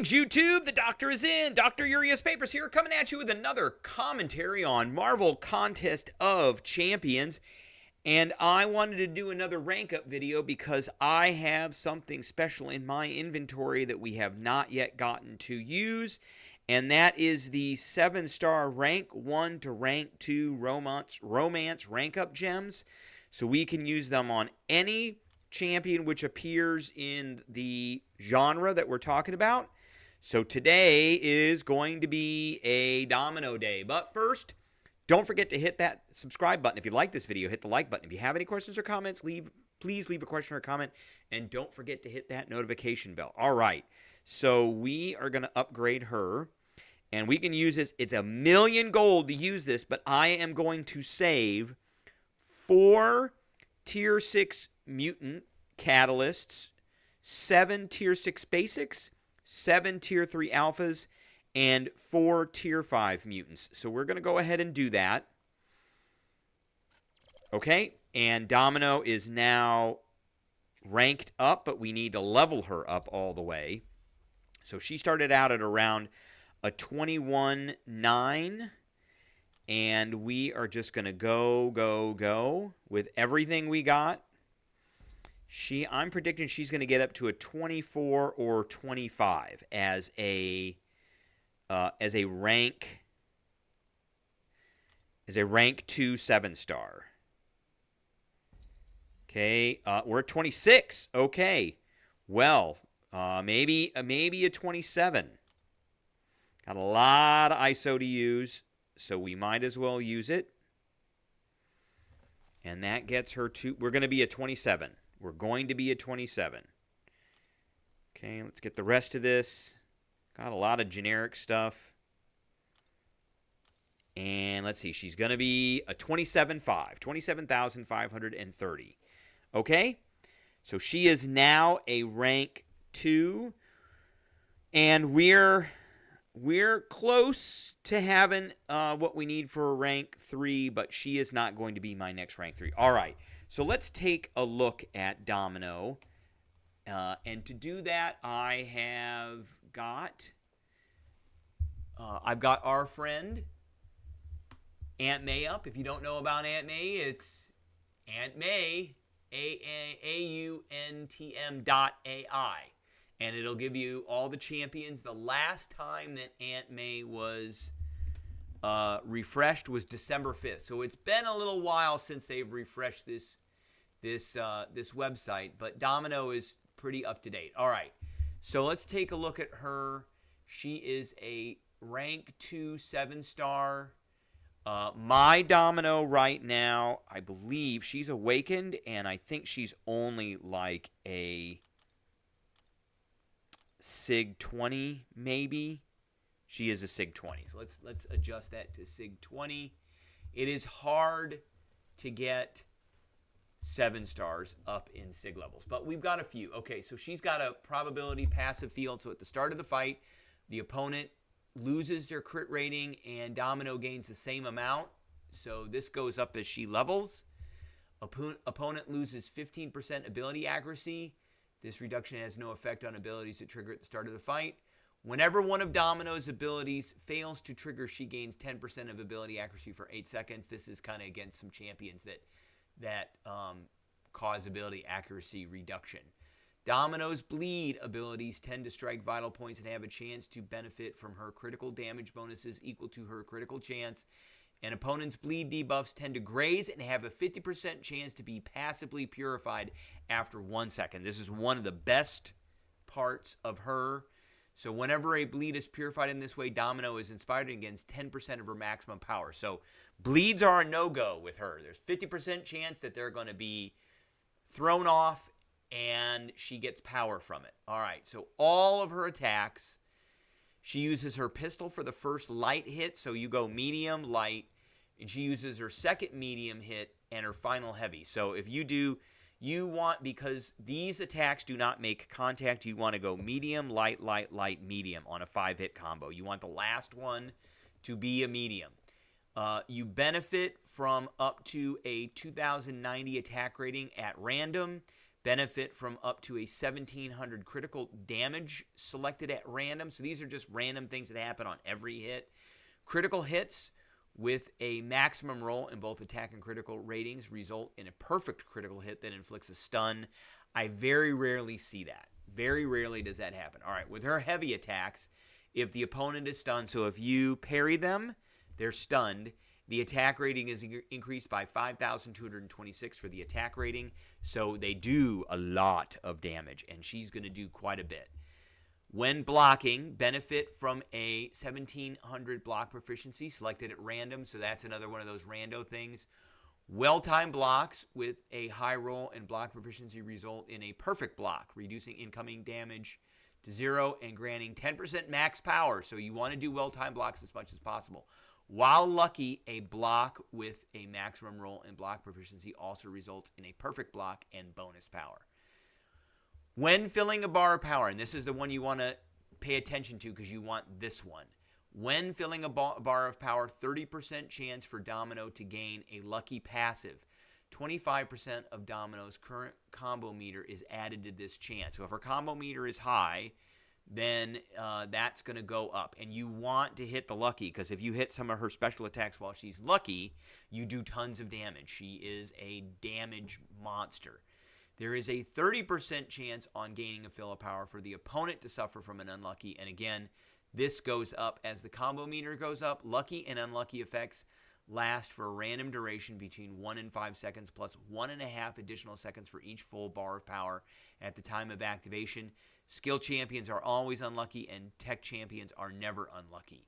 Greetings, YouTube. The doctor is in. Dr. Urias Papers here, coming at you with another commentary on Marvel Contest of Champions. And I wanted to do another rank up video because I have something special in my inventory that we have not yet gotten to use. And that is the 7-star rank 1 to rank 2 romance rank up gems. So we can use them on any champion which appears in the genre that we're talking about. So today is going to be a domino day. But first, don't forget to hit that subscribe button. If you like this video, hit the like button. If you have any questions or comments, please leave a question or a comment. And don't forget to hit that notification bell. All right. So we are going to upgrade her. And we can use this. It's 1,000,000 gold to use this. But I am going to save 4 Tier 6 mutant catalysts, 7 Tier 6 basics, 7 Tier 3 alphas, and 4 Tier 5 mutants. So we're going to go ahead and do that. Okay, and Domino is now ranked up, but we need to level her up all the way. So she started out at around a 21-9. And we are just going to go with everything we got. I'm predicting she's going to get up to a 24 or 25 as a rank 2 7-star. Okay, we're at 26. Okay, well, maybe a 27. Got a lot of ISO to use. So we might as well use it. And that gets her to, we're going to be a 27. We're going to be a 27. Okay, let's get the rest of this. Got a lot of generic stuff. And let's see, she's going to be a 27.5, 27,530. Okay, so she is now a rank 2. And we're close to having what we need for a rank 3, but she is not going to be my next rank 3. All right, so let's take a look at Domino. And to do that, I've got our friend Aunt May up. If you don't know about Aunt May, it's Aunt May, AUNTM.ai. And it'll give you all the champions. The last time that Aunt May was refreshed was December 5th. So it's been a little while since they've refreshed this website. But Domino is pretty up to date. All right. So let's take a look at her. She is a rank 2 7-star. My Domino right now, I believe she's awakened. And I think she's only like a Sig 20, maybe. She is a Sig 20. So let's adjust that to Sig 20. It is hard to get 7-stars up in Sig levels, but we've got a few. Okay, so she's got a probability passive field. So at the start of the fight, the opponent loses their crit rating and Domino gains the same amount. So this goes up as she levels. Opponent loses 15% ability accuracy. This reduction has no effect on abilities that trigger at the start of the fight. Whenever one of Domino's abilities fails to trigger, she gains 10% of ability accuracy for 8 seconds. This is kind of against some champions that cause ability accuracy reduction. Domino's bleed abilities tend to strike vital points and have a chance to benefit from her critical damage bonuses equal to her critical chance. And opponents' bleed debuffs tend to graze and have a 50% chance to be passively purified after 1 second. This is one of the best parts of her. So whenever a bleed is purified in this way, Domino is inspired and gains 10% of her maximum power. So bleeds are a no-go with her. There's 50% chance that they're going to be thrown off and she gets power from it. All right, so all of her attacks, she uses her pistol for the first light hit. So you go medium, light, and she uses her second medium hit and her final heavy. So if you do, because these attacks do not make contact, you want to go medium, light, light, light, medium on a 5-hit combo. You want the last one to be a medium. You benefit from up to a 2090 attack rating at random. benefit from up to a 1,700 critical damage selected at random. So these are just random things that happen on every hit. Critical hits with a maximum roll in both attack and critical ratings result in a perfect critical hit that inflicts a stun. I very rarely see that. Very rarely does that happen. All right, with her heavy attacks, if the opponent is stunned, so if you parry them, they're stunned. The attack rating is increased by 5,226 for the attack rating. So they do a lot of damage, and she's going to do quite a bit. When blocking, benefit from a 1,700 block proficiency selected at random. So that's another one of those rando things. Well-timed blocks with a high roll and block proficiency result in a perfect block, reducing incoming damage to 0 and granting 10% max power. So you want to do well-timed blocks as much as possible. While lucky, a block with a maximum roll and block proficiency also results in a perfect block and bonus power. When filling a bar of power, and this is the one you want to pay attention to because you want this one. When filling a bar of power, 30% chance for Domino to gain a lucky passive. 25% of Domino's current combo meter is added to this chance. So if her combo meter is high, then that's going to go up. And you want to hit the lucky, because if you hit some of her special attacks while she's lucky, you do tons of damage. She is a damage monster. There is a 30% chance on gaining a fill of power for the opponent to suffer from an unlucky. And again, this goes up as the combo meter goes up. Lucky and unlucky effects last for a random duration between 1 and 5 seconds, plus 1.5 additional seconds for each full bar of power at the time of activation. Skill champions are always unlucky, and tech champions are never unlucky.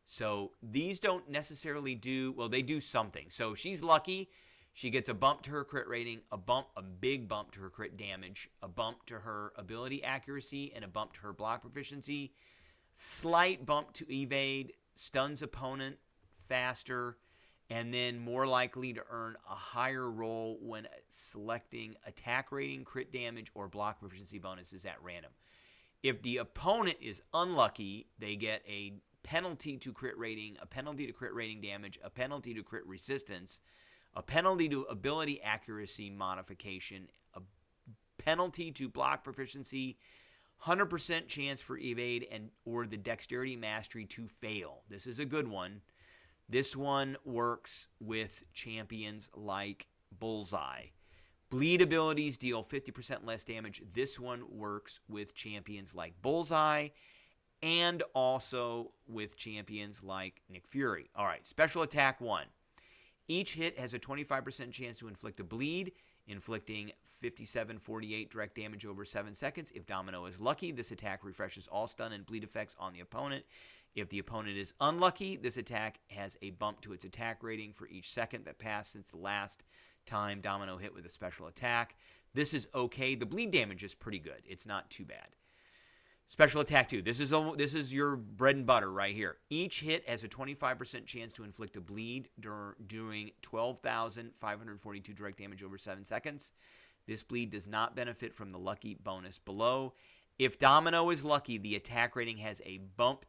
So these don't necessarily do, well, they do something. So if she's lucky, she gets a bump to her crit rating, a big bump to her crit damage, a bump to her ability accuracy, and a bump to her block proficiency. Slight bump to evade, stuns opponent faster, and then more likely to earn a higher roll when selecting attack rating, crit damage, or block proficiency bonuses at random. If the opponent is unlucky, they get a penalty to crit rating, a penalty to crit rating damage, a penalty to crit resistance, a penalty to ability accuracy modification, a penalty to block proficiency, 100% chance for evade and or the dexterity mastery to fail. This is a good one. This one works with champions like Bullseye. Bleed abilities deal 50% less damage. This one works with champions like Bullseye and also with champions like Nick Fury. All right, special attack 1. Each hit has a 25% chance to inflict a bleed, inflicting 57-48 direct damage over 7 seconds. If Domino is lucky, this attack refreshes all stun and bleed effects on the opponent. If the opponent is unlucky, this attack has a bump to its attack rating for each second that passed since the last time Domino hit with a special attack. This is okay. The bleed damage is pretty good. It's not too bad. Special attack 2. This is your bread and butter right here. Each hit has a 25% chance to inflict a bleed doing 12,542 direct damage over 7 seconds. This bleed does not benefit from the lucky bonus below. If Domino is lucky, the attack rating has a bump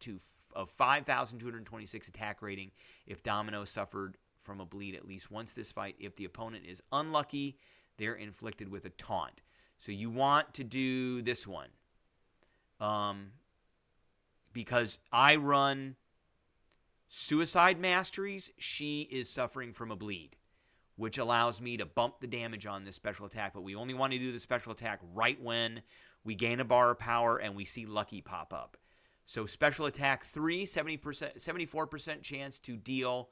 of 5,226 attack rating if Domino suffered from a bleed at least once this fight. If the opponent is unlucky, they're inflicted with a taunt. So you want to do this one. Because I run Suicide Masteries, she is suffering from a bleed, which allows me to bump the damage on this special attack. But we only want to do the special attack right when we gain a bar of power and we see Lucky pop up. So special attack 3, 74% chance to deal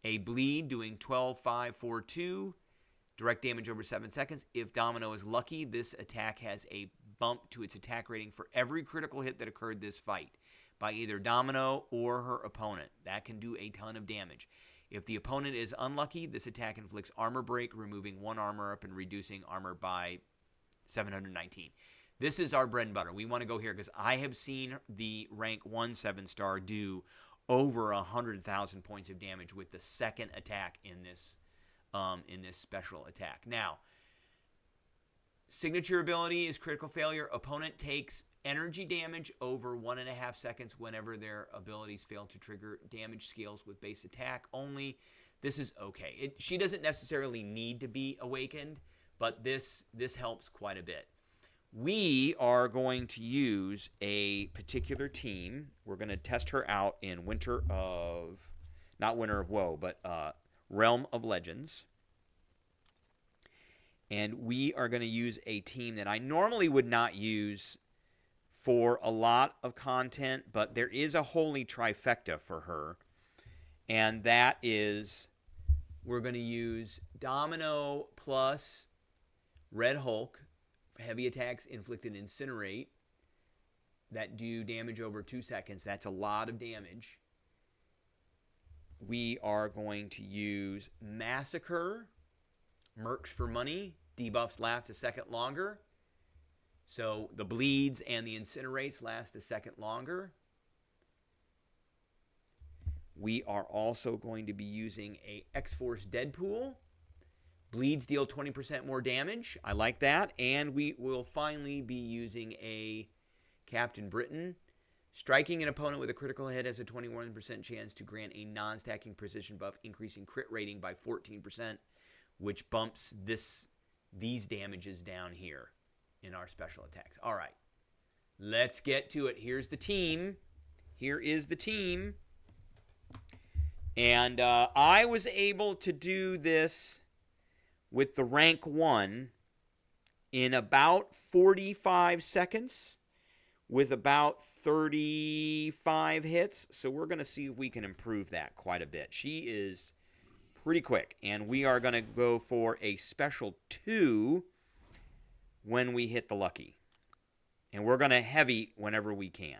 a bleed doing 12,542 direct damage over 7 seconds. If Domino is lucky, this attack has a bump to its attack rating for every critical hit that occurred this fight by either Domino or her opponent. That can do a ton of damage. If the opponent is unlucky, this attack inflicts armor break, removing 1 armor up and reducing armor by 719. This is our bread and butter. We want to go here because I have seen the rank 1 7-star do over 100,000 points of damage with the second attack in this special attack. Now, signature ability is critical failure. Opponent takes energy damage over 1.5 seconds whenever their abilities fail to trigger damage scales with base attack only. This is okay. She doesn't necessarily need to be awakened, but this helps quite a bit. We are going to use a particular team. We're going to test her out in not Winter of Woe, but Realm of Legends. And we are going to use a team that I normally would not use for a lot of content, but there is a holy trifecta for her. And that is, we're going to use Domino plus Red Hulk, heavy attacks inflicted incinerate, that do damage over 2 seconds. That's a lot of damage. We are going to use Massacre, Mercs for money, debuffs last a second longer. So the bleeds and the incinerates last a second longer. We are also going to be using a X-Force Deadpool. Bleeds deal 20% more damage. I like that. And we will finally be using a Captain Britain. Striking an opponent with a critical hit has a 21% chance to grant a non-stacking precision buff, increasing crit rating by 14%, which bumps these damages down here in our special attacks. All right, let's get to it. Here's the team. Here is the team. And I was able to do this with the rank 1 in about 45 seconds with about 35 hits. So we're going to see if we can improve that quite a bit. She is pretty quick. And we are going to go for a special 2 when we hit the lucky. And we're going to heavy whenever we can.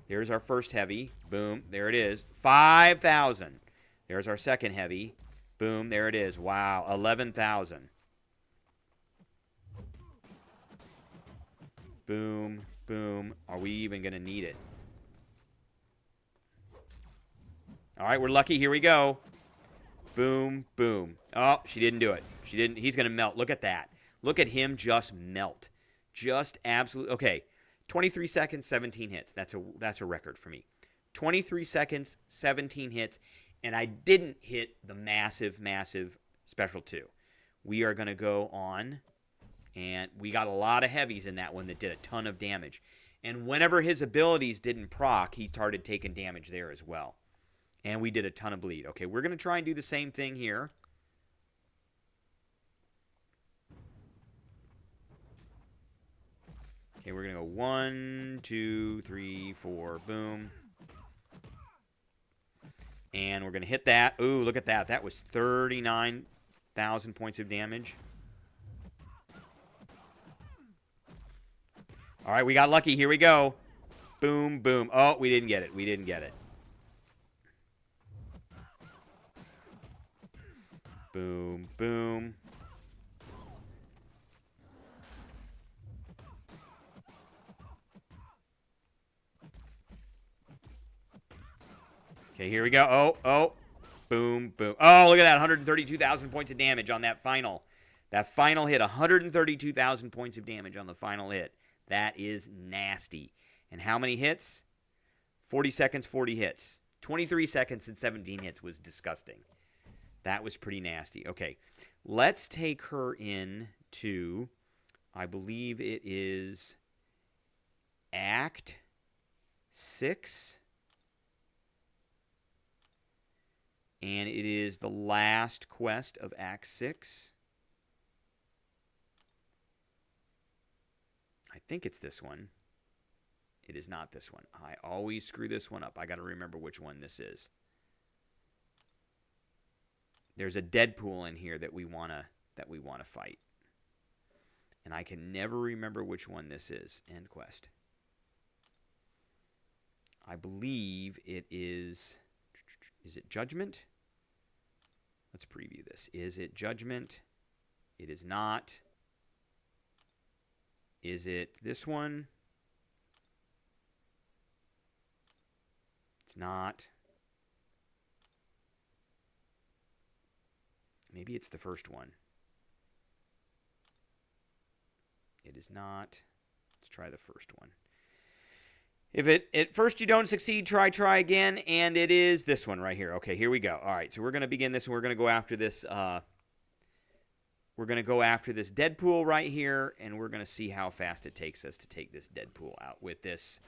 There's our first heavy. Boom. There it is. 5,000. There's our second heavy. Boom. There it is. Wow. 11,000. Boom. Boom. Are we even going to need it? All right. We're lucky. Here we go. Boom. Boom. Oh, she didn't do it. She didn't. He's going to melt. Look at that. Look at him just melt. Just absolutely. Okay. 23 seconds, 17 hits. That's a record for me. 23 seconds, 17 hits, and I didn't hit the massive, massive special 2. We are going to go on, and we got a lot of heavies in that one that did a ton of damage. And whenever his abilities didn't proc, he started taking damage there as well. And we did a ton of bleed. Okay, we're going to try and do the same thing here. Okay, we're going to go 1, 2, 3, 4, boom. And we're going to hit that. Ooh, look at that. That was 39,000 points of damage. All right, we got lucky. Here we go. Boom, boom. Oh, we didn't get it. We didn't get it. Boom, boom. Okay, here we go. Oh. Boom, boom. Oh, look at that. 132,000 points of damage on that final. That final hit. 132,000 points of damage on the final hit. That is nasty. And how many hits? 40 seconds, 40 hits. 23 seconds and 17 hits was disgusting. That was pretty nasty. Okay, let's take her in to, I believe it is Act 6. And it is the last quest of Act 6. I think it's this one. It is not this one. I always screw this one up. I got to remember which one this is. There's a Deadpool in here that we want to fight. And I can never remember which one this is. End quest. I believe it is it Judgment? Let's preview this. Is it Judgment? It is not. Is it this one? It's not. Maybe it's the first one. It is not. Let's try the first one. If at first you don't succeed, try again, and it is this one right here. Okay, here we go. All right, so we're going to begin this, and we're going to go after this We're going to go after this Deadpool right here, and we're going to see how fast it takes us to take this Deadpool out with this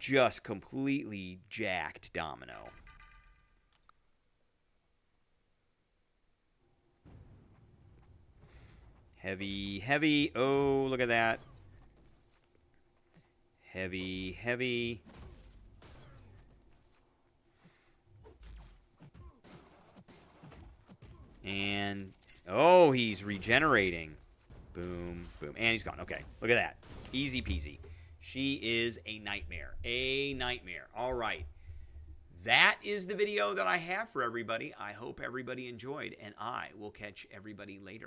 just completely jacked Domino. Heavy, heavy. Oh, look at that. Heavy, heavy. And, oh, he's regenerating. Boom, boom. And he's gone. Okay, look at that. Easy peasy. She is a nightmare. A nightmare. All right. That is the video that I have for everybody. I hope everybody enjoyed, and I will catch everybody later.